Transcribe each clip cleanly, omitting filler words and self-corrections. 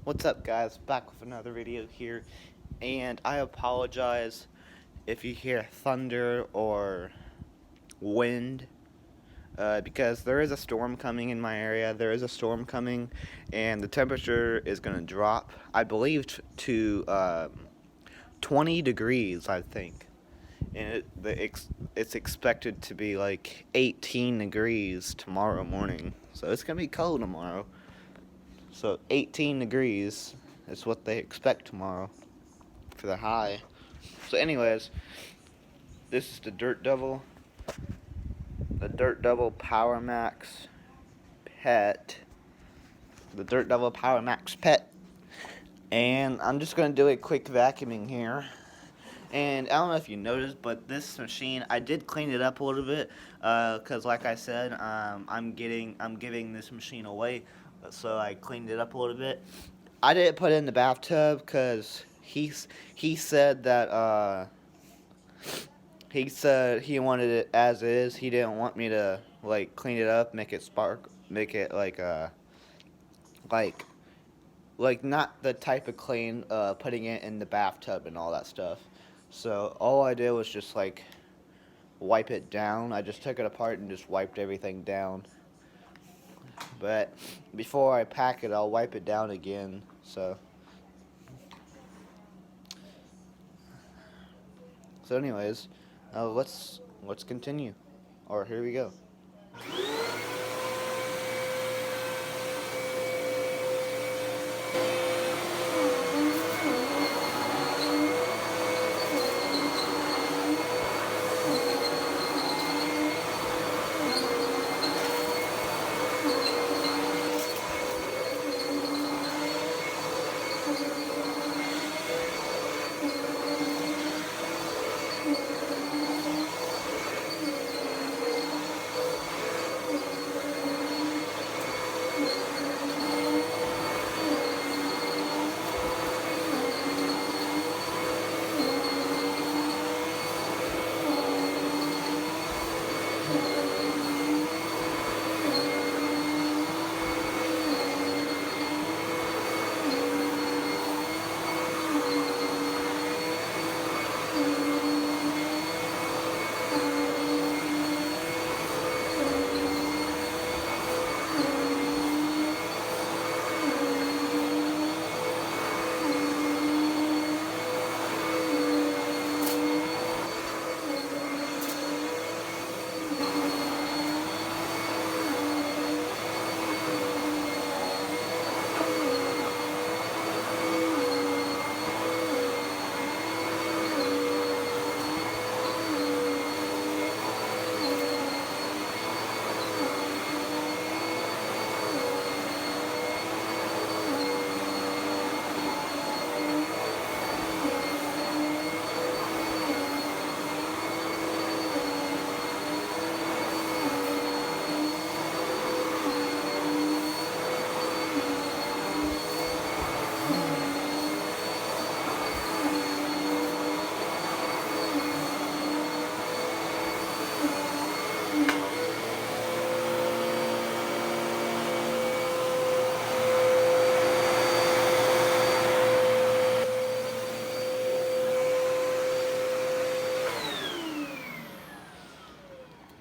What's up, guys? Back with another video here, and I apologize if you hear thunder or wind, because there is a storm coming in my area. There is a storm coming, and the temperature is going to drop, I believe, to 20 degrees, I think. And it's expected to be like 18 degrees tomorrow morning, so it's going to be cold tomorrow. So 18 degrees is what they expect tomorrow for the high. So anyways, this is the Dirt Devil PowerMax Pet. The Dirt Devil PowerMax Pet. And I'm just going to do a quick vacuuming here. And I don't know if you noticed, but this machine, I did clean it up a little bit, cause like I said, I'm giving this machine away, so I cleaned it up a little bit. I didn't put it in the bathtub, cause he said that he said he wanted it as is. He didn't want me to like clean it up, make it spark, make it like like not the type of clean, putting it in the bathtub and all that stuff. So all I did was just like wipe it down. I just took it apart and just wiped everything down. But before I pack it, I'll wipe it down again. So anyways, let's continue. Or here we go.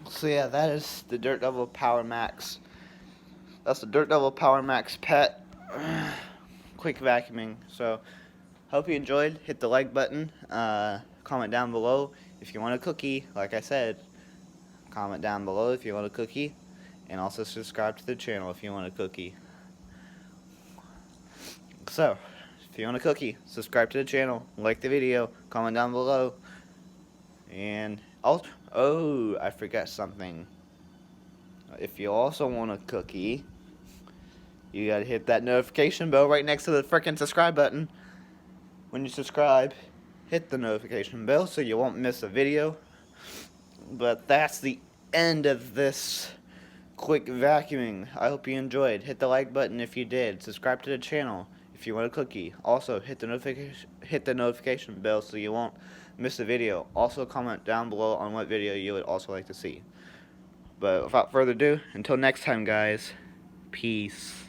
So yeah, that is the Dirt Devil PowerMax. That's the Dirt Devil PowerMax Pet. Quick vacuuming. So hope you enjoyed. Hit the like button. Comment down below if you want a cookie. Like I said, comment down below if you want a cookie, and also subscribe to the channel if you want a cookie. So if you want a cookie, subscribe to the channel, like the video, comment down below, and also, oh, I forgot something. If you also want a cookie, you gotta hit that notification bell right next to the frickin' subscribe button. When you subscribe, hit the notification bell so you won't miss a video. But that's the end of this quick vacuuming. I hope you enjoyed. Hit the like button if you did. Subscribe to the channel if you want a cookie. Also, hit the notification bell so you won't miss a video. Also, comment down below on what video you would also like to see. But without further ado, until next time, guys, peace.